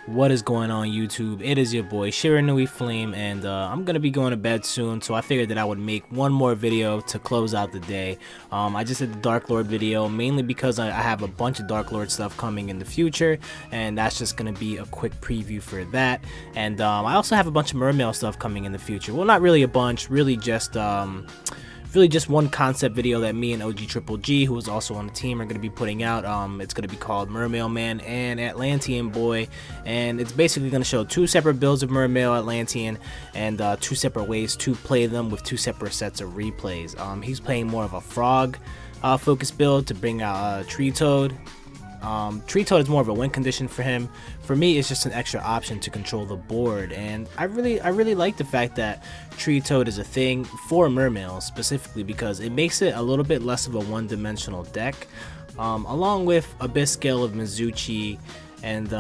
What is going on, YouTube? It is your boy Shiranui Flame, and I'm gonna be going to bed soon, so I figured that I would make one more video to close out the day. I just did the Dark Lord video mainly because I have a bunch of Dark Lord stuff coming in the future, and that's just gonna be a quick preview for that. And I also have a bunch of Mermail stuff coming in the future. Well, not really a bunch, really just one concept video that me and OG Triple G, who is also on the team, are going to be putting out. It's going to be called Mermail Man and Atlantean Boy, and it's basically going to show two separate builds of Mermail Atlantean and two separate ways to play them with two separate sets of replays. He's playing more of a frog focused build to bring out Treatoad. Treatoad is more of a win condition for him. For me, it's just an extra option to control the board, and I really like the fact that Treatoad is a thing for Mermail specifically because it makes it a little bit less of a one-dimensional deck, along with Abyss Scale of Mizuchi and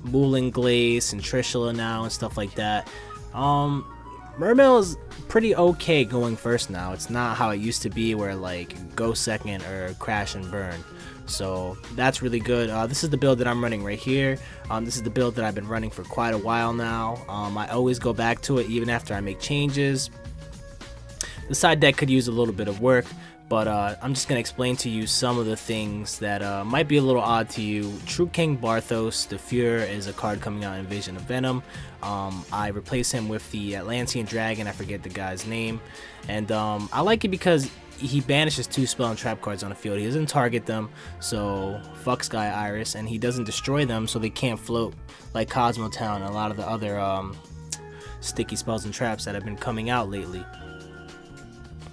Moulin Glace and Trishula now and stuff like that. Mermail is pretty okay going first now. It's not how it used to be where like go second or crash and burn. So that's really good. This is the build that I'm running right here. This is the build that I've been running for quite a while now. I always go back to it even after I make changes. The side deck could use a little bit of work, but I'm just going to explain to you some of the things that might be a little odd to you. True King Barthos, the Fuhrer, is a card coming out in Invasion of Venom. I replace him with the Atlantean Dragon, I forget the guy's name, and I like it because he banishes two spell and trap cards on the field. He doesn't target them, so fuck Sky Iris, and he doesn't destroy them, so they can't float like Cosmo Town and a lot of the other sticky spells and traps that have been coming out lately.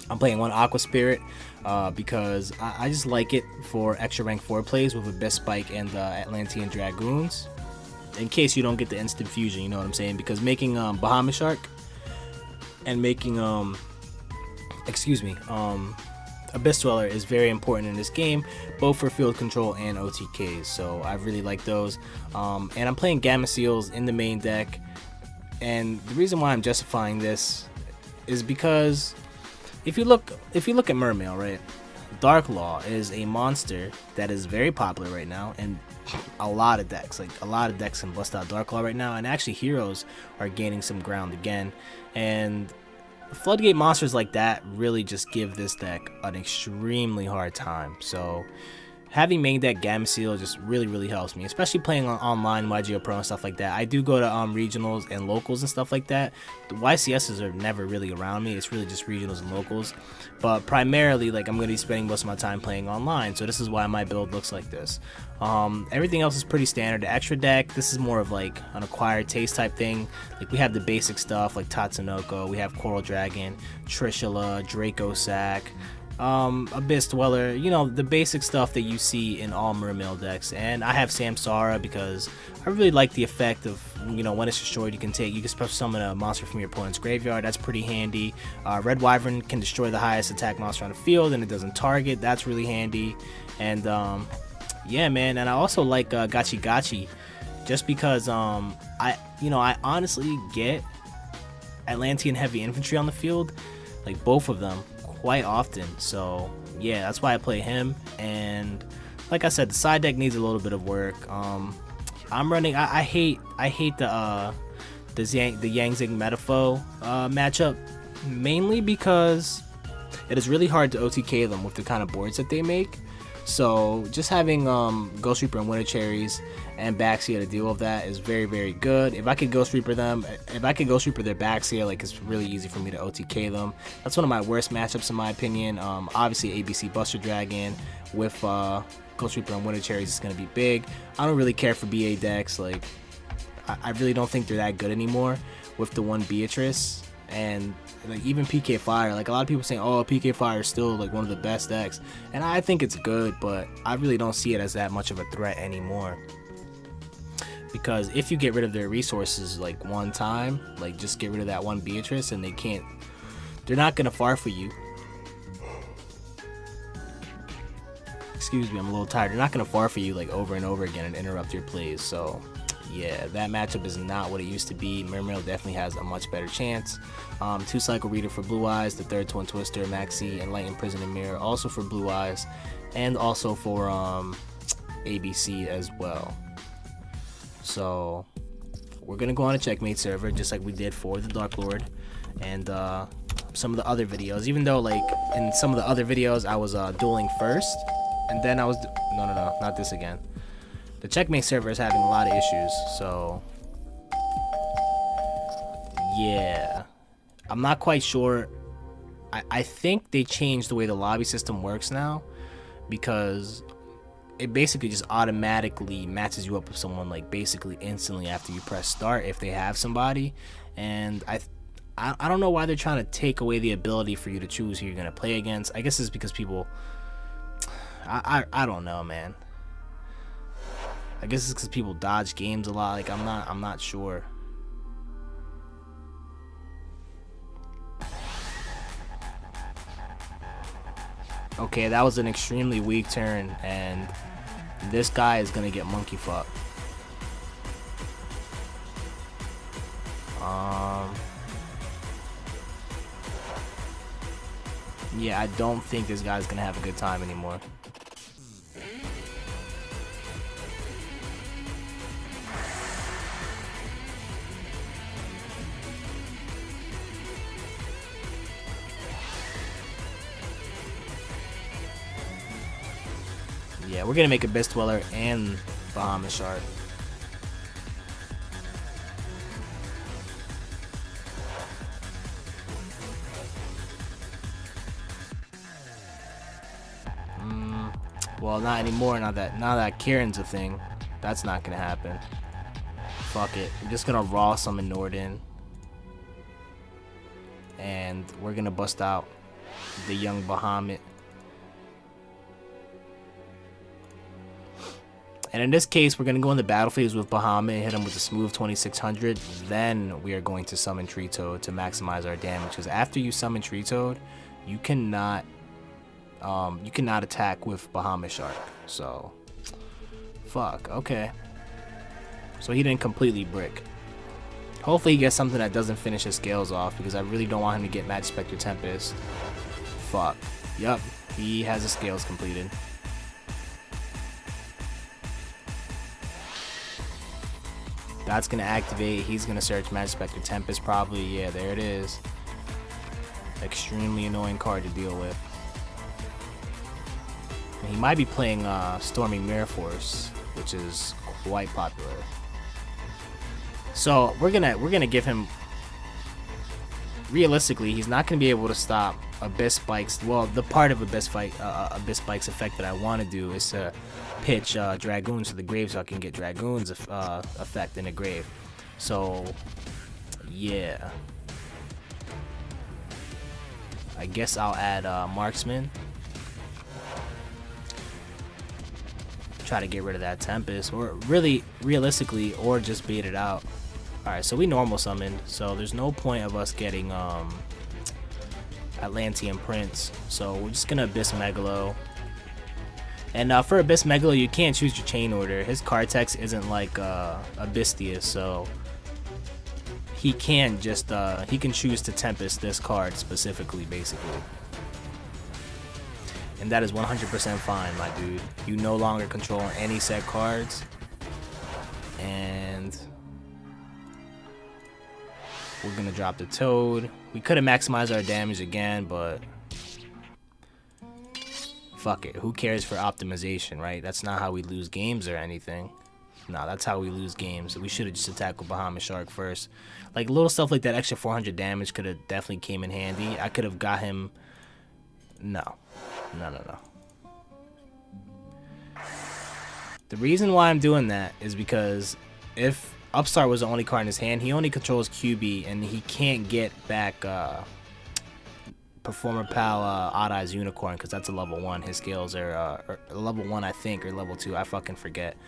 I'm playing one Aqua Spirit because I just like it for extra rank 4 plays with Abyss Spike and the Atlantean Dragoons. In case you don't get the instant fusion, you know what I'm saying? Because making Bahamut Shark and making Abyss Dweller is very important in this game, both for field control and OTKs, so I really like those. And I'm playing Gamma Seals in the main deck, and the reason why I'm justifying this is because if you look at Mermail, right, Dark Law is a monster that is very popular right now, and a lot of decks can bust out Dark Law right now, and actually heroes are gaining some ground again, and Floodgate monsters like that really just give this deck an extremely hard time. So having main deck Gamma Seal just really helps me, especially playing online ygopro and stuff like that. I do go to regionals and locals and stuff like that. The YCSs are never really around me. It's really just regionals and locals, but primarily like I'm going to be spending most of my time playing online, so this is why my build looks like this. Everything else is pretty standard. The extra deck, this is more of like an acquired taste type thing. Like we have the basic stuff like Tatsunoko, we have Coral Dragon, Trishula, Draco Sack, Abyss Dweller, you know, the basic stuff that you see in all Mermail decks. And I have Samsara because I really like the effect of, you know, when it's destroyed you can special summon a monster from your opponent's graveyard. That's pretty handy. Red Wyvern can destroy the highest attack monster on the field and it doesn't target. That's really handy. And yeah, man, and I also like Gachi Gachi just because I honestly get Atlantean heavy infantry on the field, like both of them, quite often. So yeah, that's why I play him. And like I said, the side deck needs a little bit of work. I'm running. I hate the Yang Zing Metaphor matchup, mainly because it is really hard to OTK them with the kind of boards that they make. So just having Ghost Reaper and Winter Cherries and Baxia to deal with that is very good. If I could Ghost Reaper their Baxia, like it's really easy for me to OTK them. That's one of my worst matchups in my opinion. Obviously ABC Buster Dragon with Ghost Reaper and Winter Cherries is going to be big. I don't really care for BA decks. Like I really don't think they're that good anymore with the one Beatrice. And like even PK Fire, like a lot of people saying, oh, PK Fire is still like one of the best decks, and I think it's good, but I really don't see it as that much of a threat anymore. Because if you get rid of their resources like one time, like just get rid of that one Beatrice, and they're not gonna far for you. Excuse me, I'm a little tired. They're not gonna far for you like over and over again and interrupt your plays. So yeah, that matchup is not what it used to be. Mermail definitely has a much better chance. 2 Cycle Reader for Blue Eyes, the 3rd Twin Twister, Maxi, and Light Imprisoned Mirror also for Blue Eyes, and also for ABC as well. So we're gonna go on a checkmate server just like we did for the Dark Lord and some of the other videos. Even though like in some of the other videos I was dueling first, and then I was no, not this again. The checkmate server is having a lot of issues, so yeah, I'm not quite sure. I think they changed the way the lobby system works now, because it basically just automatically matches you up with someone like basically instantly after you press start if they have somebody. And I don't know why they're trying to take away the ability for you to choose who you're gonna play against. I guess it's because people, I don't know, man. I guess it's because people dodge games a lot. Like I'm not sure. Okay, that was an extremely weak turn, and this guy is gonna get monkey fucked. Yeah, I don't think this guy's gonna have a good time anymore. Yeah, we're gonna make Abyss Dweller and Bahamut Shark. Well, not anymore. Now that Kieran's a thing, that's not gonna happen. Fuck it. We're just gonna raw summon Norden, and we're gonna bust out the young Bahamut. And in this case, we're going to go in the battle phase with Bahamut and hit him with the smooth 2600. Then we are going to summon Treatoad to maximize our damage. Because after you summon Treatoad, you cannot attack with Bahamut Shark. So, fuck. Okay. So he didn't completely brick. Hopefully he gets something that doesn't finish his scales off, because I really don't want him to get Magic Spectre Tempest. Fuck. Yup. He has his scales completed. That's gonna activate. He's gonna search Magic Spectre Tempest probably. Yeah, there it is. Extremely annoying card to deal with. And he might be playing Stormy Mirror Force, which is quite popular. So we're gonna give him. Realistically, he's not gonna be able to stop Abyss Spike's. Well, the part of Abyss Spike's effect that I want to do is to pitch Dragoons to the grave so I can get Dragoon's effect in the grave. So yeah, I guess I'll add Marksman. Try to get rid of that Tempest, or really realistically, or just bait it out. Alright, so we normal summoned, so there's no point of us getting Atlantean Prince. So we're just gonna Abyss Megalo. And for Abyss Megalo, you can't choose your chain order. His card text isn't like Abystheus, so he can just he can choose to Tempest this card specifically, basically. And that is 100% fine, my dude. You no longer control any set cards. And we're gonna drop the Toad. We could have maximized our damage again, but fuck it. Who cares for optimization, right? That's not how we lose games or anything. No, that's how we lose games. We should have just attacked with Bahamut Shark first. Like little stuff like that, extra 400 damage could have definitely came in handy. I could have got him. No. The reason why I'm doing that is because if Upstart was the only card in his hand, he only controls QB, and he can't get back Performer Pal Odd Eyes Unicorn, because that's a level 1. His scales are level 1, I think, or level 2. I fucking forget.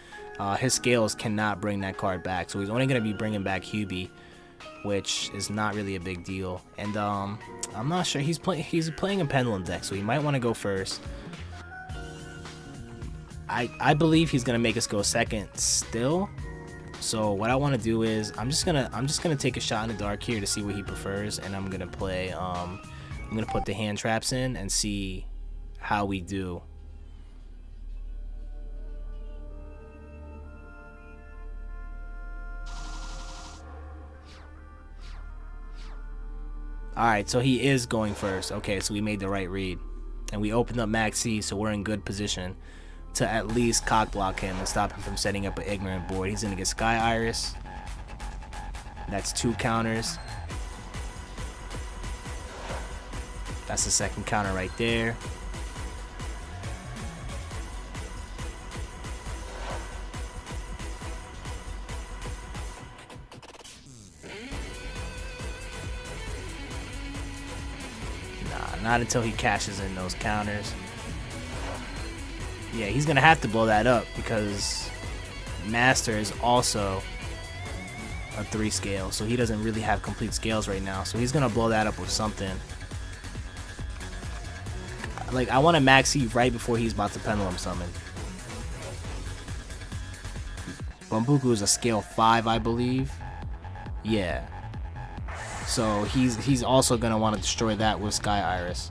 His scales cannot bring that card back, so he's only going to be bringing back QB, which is not really a big deal. And I'm not sure. He's playing a Pendulum deck, so he might want to go first. I believe he's going to make us go second still. So what I want to do is I'm just gonna take a shot in the dark here to see what he prefers, and I'm gonna play I'm gonna put the hand traps in and see how we do. Alright, so he is going first. Okay, so we made the right read. And we opened up Max C, so we're in good position to at least cock block him and stop him from setting up an ignorant board. He's going to get Sky Iris. That's 2 counters. That's the second counter right there. Nah, not until he cashes in those counters. Yeah, he's gonna have to blow that up because Master is also a 3 scale, so he doesn't really have complete scales right now. So he's gonna blow that up with something. Like, I want to max E right before he's about to Pendulum summon. Bambuku is a scale 5, I believe. Yeah. So he's also gonna want to destroy that with Sky Iris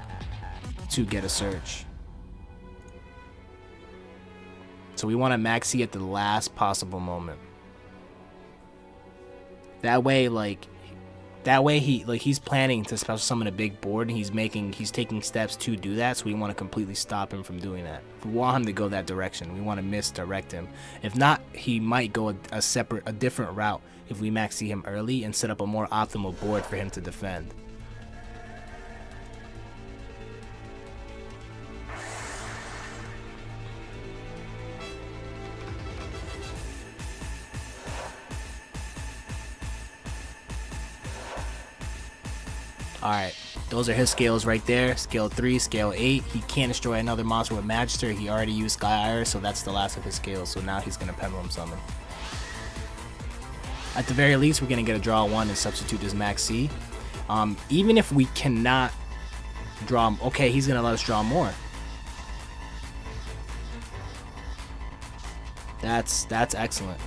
to get a search. So we want to max E at the last possible moment. That way, he's planning to special summon a big board, and he's taking steps to do that. So we want to completely stop him from doing that. We want him to go that direction. We want to misdirect him. If not, he might go a different route if we max E him early and set up a more optimal board for him to defend. Alright, those are his scales right there. Scale 3, scale 8. He can't destroy another monster with Magister. He already used Sky Iris, so that's the last of his scales. So now he's going to Pendulum summon. At the very least, we're going to get a draw 1 and substitute this Max C. Even if we cannot draw... Okay, he's going to let us draw more. That's excellent.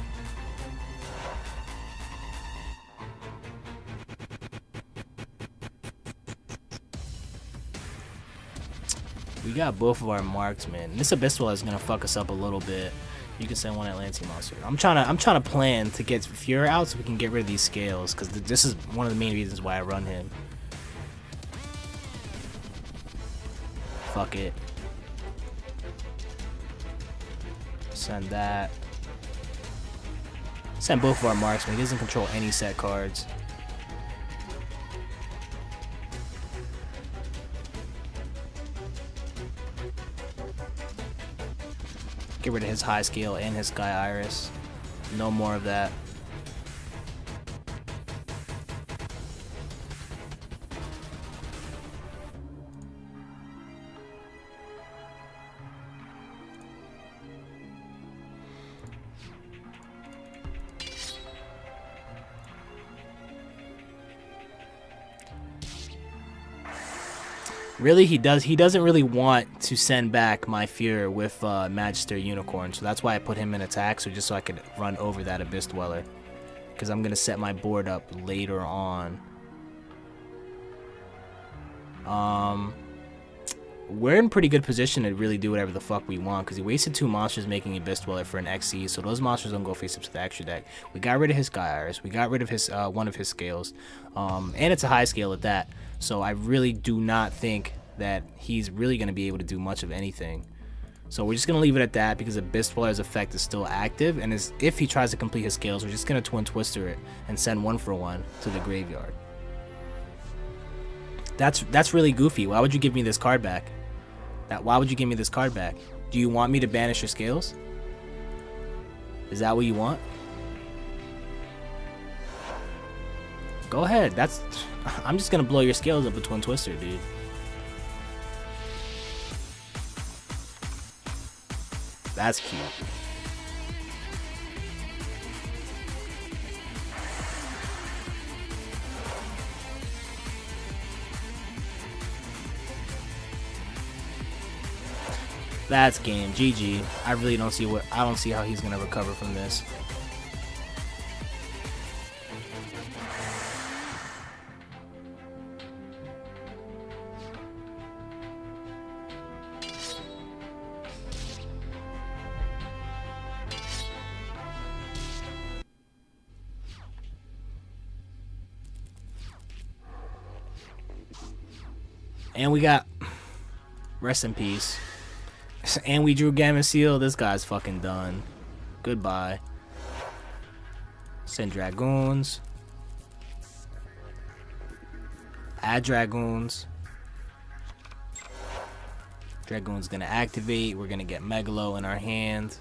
We got both of our marks, man. This Abyssal is gonna fuck us up a little bit. You can send one Atlantean monster. I'm trying to plan to get Fury out so we can get rid of these scales, because this is one of the main reasons why I run him. Fuck it. Send that. Send both of our marksmen. He doesn't control any set cards. Get rid of his high scale and his Sky Iris. No more of that. Really, he doesn't really want to send back my Fury with Magister Unicorn, so that's why I put him in attack, so just so I could run over that Abyss Dweller, because I'm gonna set my board up later on. We're in pretty good position to really do whatever the fuck we want, because he wasted 2 monsters making Abyss Dweller for an XC, so those monsters don't go face up to the extra deck. We got rid of his Sky Iris, we got rid of his one of his scales, and it's a high scale at that. So I really do not think that he's really going to be able to do much of anything. So we're just going to leave it at that, because Abyss Dweller's effect is still active, and if he tries to complete his scales, we're just going to Twin Twister it and send 1 for 1 to the graveyard. That's really goofy. Why would you give me this card back? Why would you give me this card back? Do you want me to banish your scales? Is that what you want? Go ahead. I'm just gonna blow your scales up with Twin Twister, dude. That's cute. That's game. GG. I really don't see how he's gonna recover from this. And we got rest in peace. And we drew Gameciel. This guy's fucking done. Goodbye. Send Dragoons. Add Dragoons. Dragoon's gonna activate. We're gonna get Megalo in our hand.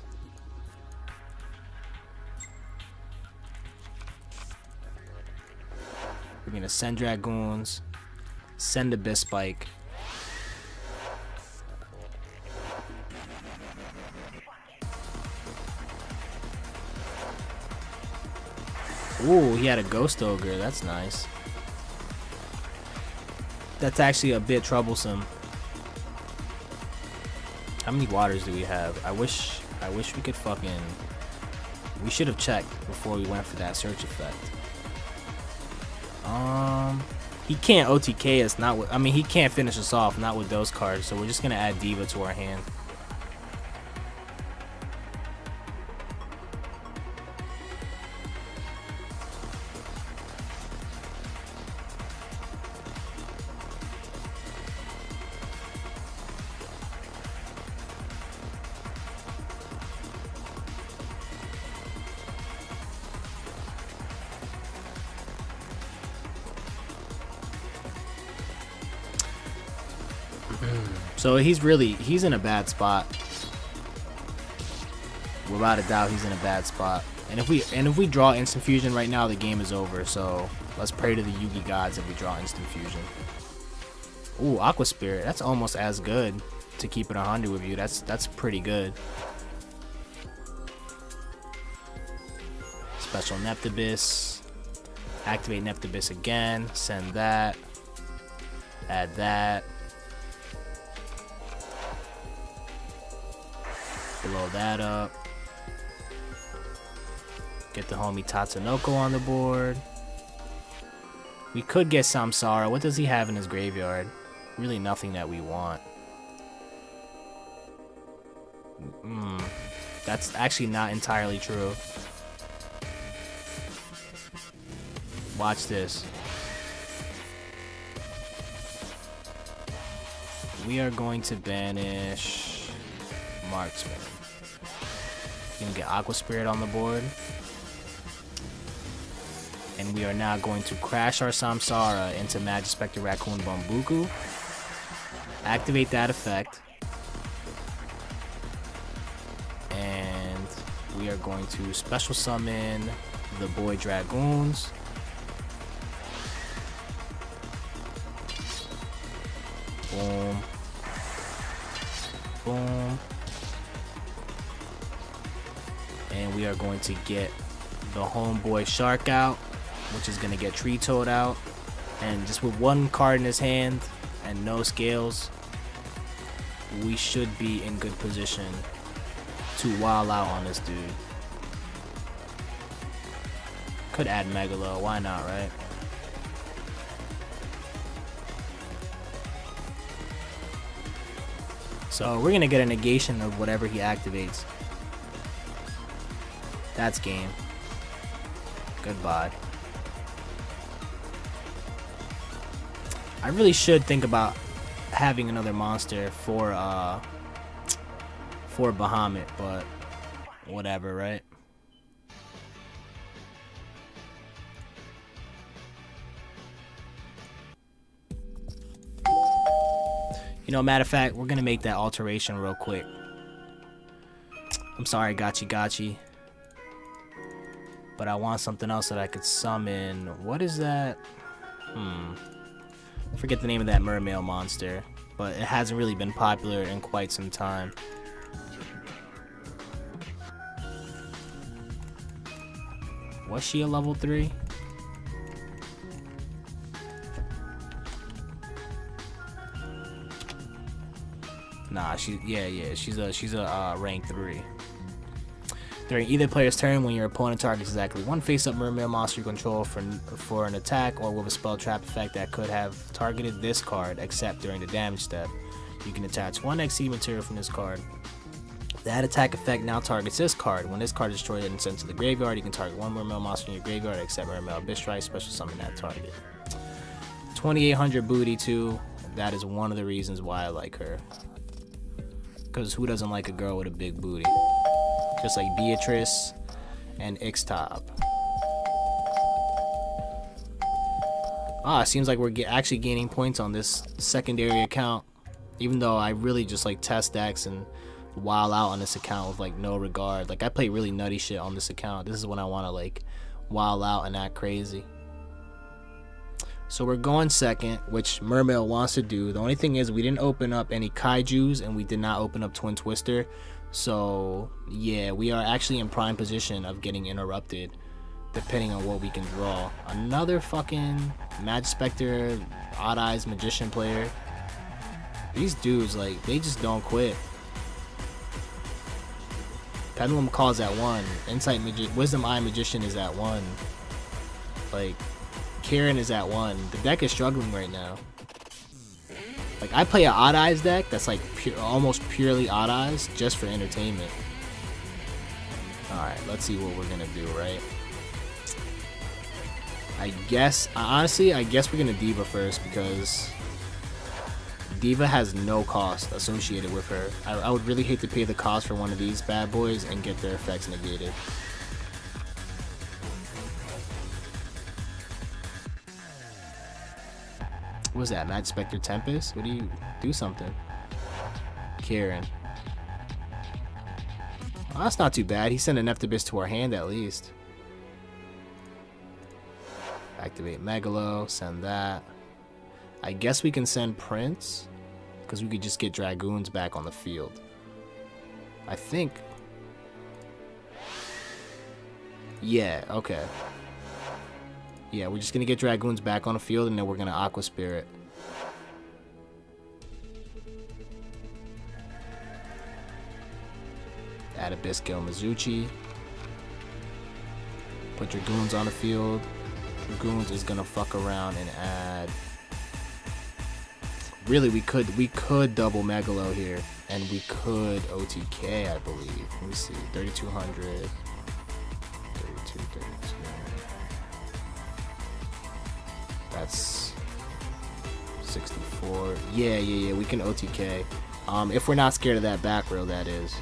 We're gonna send Dragoons. Send Abyss Spike. Ooh, he had a Ghost Ogre. That's nice. That's actually a bit troublesome. How many waters do we have? I wish we could fucking... We should have checked before we went for that search effect. He can't OTK us, not with... I mean, he can't finish us off, not with those cards. So we're just gonna add Diva to our hand. So he's in a bad spot. Without a doubt, he's in a bad spot. And if we draw Instant Fusion right now, the game is over. So let's pray to the Yugi gods if we draw Instant Fusion. Ooh, Aqua Spirit. That's almost as good to keep it 100 with you. That's pretty good. Special Neptibus. Activate Neptibus again. Send that. Add that. Blow that up. Get the homie Tatsunoko on the board. We could get Samsara. What does he have in his graveyard? Really nothing that we want. That's actually not entirely true. Watch this. We are going to banish Marksman. Gonna get Aqua Spirit on the board. And we are now going to crash our Samsara into Magispector Raccoon Bambuku. Activate that effect. And we are going to special summon the boy Dragoons. Boom. Boom. And we are going to get the homeboy Shark out, which is going to get Treatoad out. And just with one card in his hand and no scales, we should be in good position to wild out on this dude. Could add Megalo, why not, right? So we're going to get a negation of whatever he activates. That's game. Goodbye. I really should think about having another monster for Bahamut, but whatever, right? You know, matter of fact, we're gonna make that alteration real quick. I'm sorry, Gachi. But I want something else that I could summon. What is that? I forget the name of that mermail monster, but it hasn't really been popular in quite some time. Was she a level 3? Nah, she's a rank 3. During either player's turn, when your opponent targets exactly one face-up mermail monster you control for an attack or with a spell trap effect that could have targeted this card, except during the damage step, you can attach one XC material from this card. That attack effect now targets this card. When this card is destroyed and sent to the graveyard, you can target one mermail monster in your graveyard except Mermail Abyss Strike, special summon that target. 2800 booty too. that is one of the reasons why I like her. Because who doesn't like a girl with a big booty? Just like Beatrice and Ixtab. Ah, it seems like we're actually gaining points on this secondary account. Even though I really just like test decks and wild out on this account with like no regard. Like I play really nutty shit on this account. This is when I want to like wild out and act crazy. So we're going second, which Mermail wants to do. The only thing is we didn't open up any Kaijus and we did not open up Twin Twister. So yeah, we are actually in prime position of getting interrupted depending on what we can draw. Another fucking Magic Spectre, Odd Eyes Magician player. These dudes, like, they just don't quit. Pendulum calls at 1. Wisdom Eye Magician is at 1. Like, Karen is at 1. The deck is struggling right now. Like, I play an Odd Eyes deck that's like almost purely Odd Eyes just for entertainment. Alright, let's see what we're gonna do, right? Honestly, I guess we're gonna Diva first because Diva has no cost associated with her. I would really hate to pay the cost for one of these bad boys and get their effects negated. What was that? Magic Spectre Tempest? What do you do? Something. Karen. Oh, that's not too bad. He sent an Neptibus to our hand at least. Activate Megalo, send that. I guess we can send Prince, because we could just get Dragoons back on the field. I think. Yeah, okay. Yeah, we're just going to get Dragoons back on the field, and then we're going to Aqua Spirit. Add Abyss Gale Mizuchi. Put Dragoons on the field. Dragoons is going to fuck around and add... Really, we could double Megalo here, and we could OTK, I believe. Let me see, 3,200, 32, 32. That's 64. Yeah, we can OTK. If we're not scared of that back row, that is.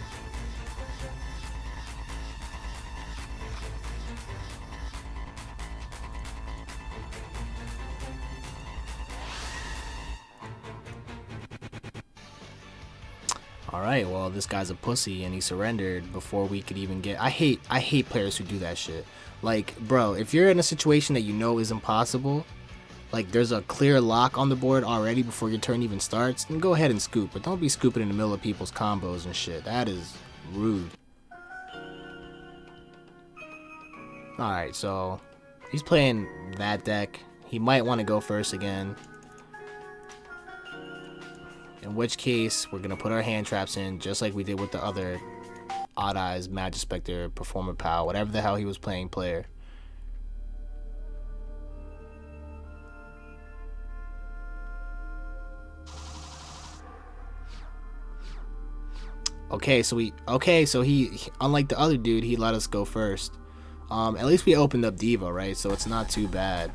Alright, well, this guy's a pussy and he surrendered before we could even get... I hate players who do that shit. Like, bro, if you're in a situation that you know is impossible, like there's a clear lock on the board already before your turn even starts, then go ahead and scoop. But don't be scooping in the middle of people's combos and shit. That is rude. Alright, so he's playing that deck. He might want to go first again. In which case, we're going to put our hand traps in just like we did with the other Odd Eyes, Magic Spectre, Performer Pal, whatever the hell he was playing player. Okay, so he unlike the other dude, he let us go first. At least we opened up Diva, right? So it's not too bad.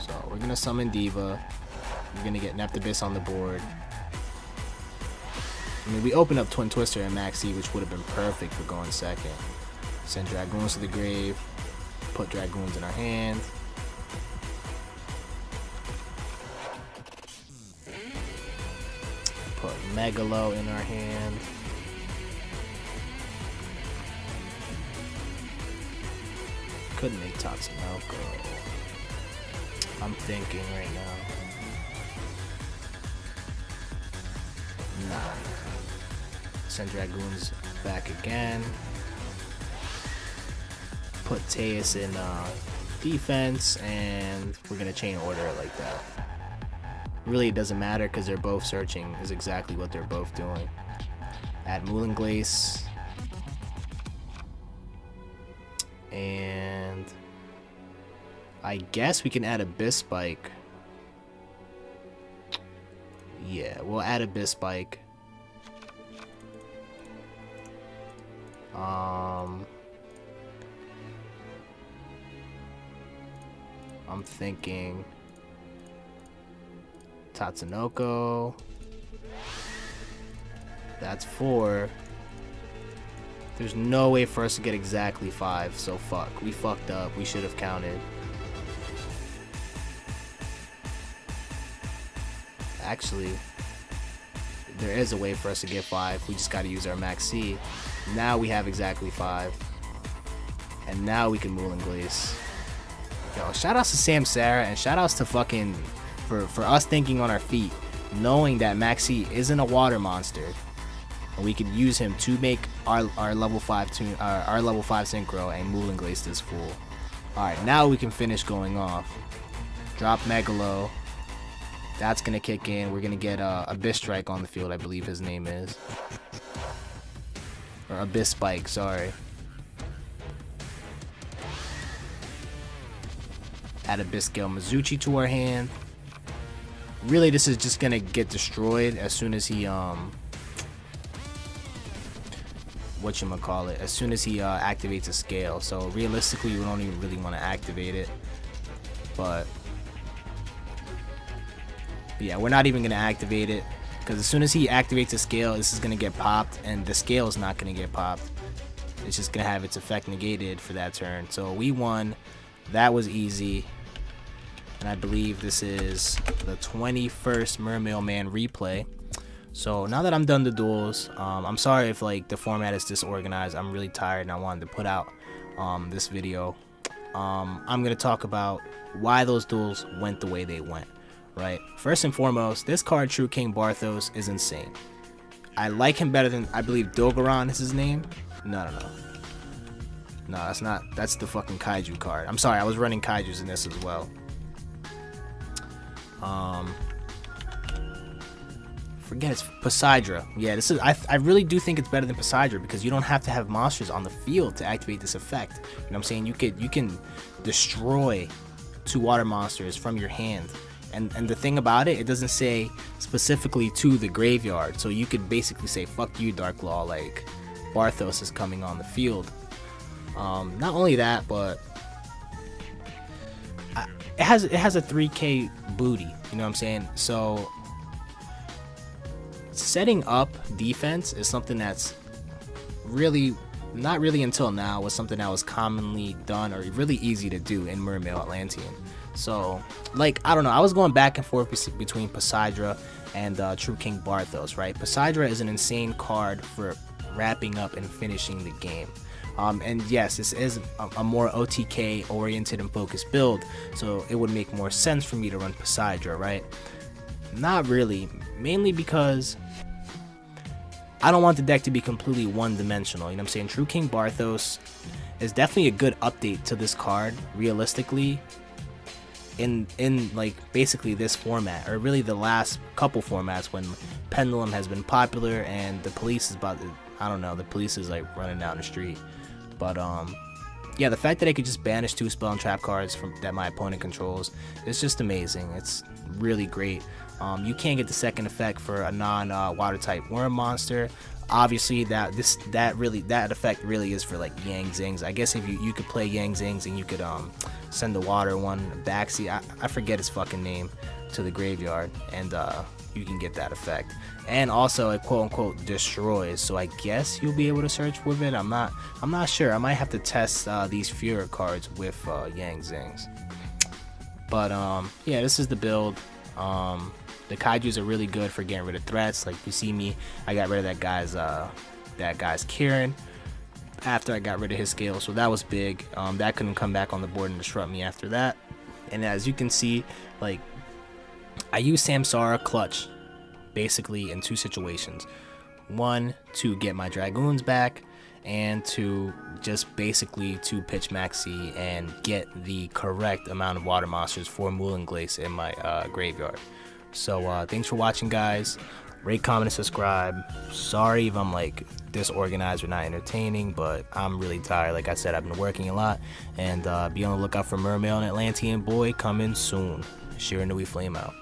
So we're going to summon Diva. We're going to get Neptibus on the board. I mean, we opened up Twin Twister and Maxi, which would have been perfect for going second. Send Dragoons to the grave. Put Dragoons in our hand. Put Megalo in our hand. Could make Tatsunoko. I'm thinking right now. Nah. Send Dragoons back again. Put Teus in defense, and we're gonna chain order it like that. Really, it doesn't matter because they're both searching. Is exactly what they're both doing. Add Moulinglace, and I guess we can add Abyss Spike. Yeah, we'll add Abyss Spike. I'm thinking Tatsunoko. That's 4. There's no way for us to get exactly 5, so fuck. We fucked up. We should have counted. Actually, there is a way for us to get 5. We just got to use our max C. Now we have exactly 5. And now we can duel and glaze. Yo, shout outs to Sam Sarah and shout outs to fucking for us thinking on our feet, knowing that Maxi isn't a water monster, and we could use him to make our level 5 synchro and duel and glaze this fool. All right, now we can finish going off. Drop Megalo. That's gonna kick in. We're gonna get Abyss Strike on the field, I believe his name is, or Abyss Spike. Sorry. Add Abyss Gale Mizuchi to our hand. Really, this is just gonna get destroyed as soon as he as soon as he activates a scale. So realistically, we don't even really want to activate it, but yeah, we're not even gonna activate it because as soon as he activates a scale, this is gonna get popped, and the scale is not gonna get popped. It's just gonna have its effect negated for that turn. So we won. That was easy. And I believe this is the 21st Mermail Man replay. So now that I'm done the duels, I'm sorry if like the format is disorganized. I'm really tired and I wanted to put out this video. I'm gonna talk about why those duels went the way they went. Right. First and foremost, this card, True King Barthos, is insane. I like him better than, I believe Dogaron is his name. No, that's not. That's the fucking Kaiju card. I'm sorry, I was running Kaijus in this as well. Forget it's Poseidra. Yeah, this is. I really do think it's better than Poseidra because you don't have to have monsters on the field to activate this effect. You know what I'm saying? You can destroy 2 water monsters from your hand. And the thing about it, it doesn't say specifically to the graveyard. So you could basically say, fuck you, Dark Law, like Barthos is coming on the field. Not only that, but it has a 3k booty, you know what I'm saying? So setting up defense is something that's really not really until now was something that was commonly done or really easy to do in Mermail Atlantean. So like, I don't know, I was going back and forth between Poseidra and True King Barthos, right? Poseidra is an insane card for wrapping up and finishing the game. And yes, this is a more OTK oriented and focused build, so it would make more sense for me to run Poseidra, right? Not really, mainly because I don't want the deck to be completely one-dimensional, you know what I'm saying? True King Barthos is definitely a good update to this card, realistically, in like basically this format, or really the last couple formats when Pendulum has been popular and the police is about to, I don't know, the police is like running down the street. But yeah, the fact that I could just banish 2 spell and trap cards that my opponent controls is just amazing. It's really great. You can't get the second effect for a non-water type worm monster. Obviously, that effect really is for like Yang Zings. I guess if you could play Yang Zings and you could send the water one back. See, I forget his fucking name, to the graveyard, and you can get that effect. And also it quote unquote destroys, so I guess you'll be able to search with it. I'm not sure. I might have to test these Fuhrer cards with Yang Zings. But yeah, this is the build. The Kaijus are really good for getting rid of threats. Like you see me, I got rid of that guy's Kieran after I got rid of his scale, so that was big. That couldn't come back on the board and disrupt me after that. And as you can see, like, I use Samsara Clutch basically in 2 situations. One, to get my Dragoons back, and to just basically to pitch Maxi and get the correct amount of water monsters for duel and glaze in my graveyard. So thanks for watching, guys. Rate, comment, and subscribe. Sorry if I'm like disorganized or not entertaining, but I'm really tired. Like I said, I've been working a lot, and be on the lookout for Mermail Atlantean boy coming soon. Shira Nui Flame out.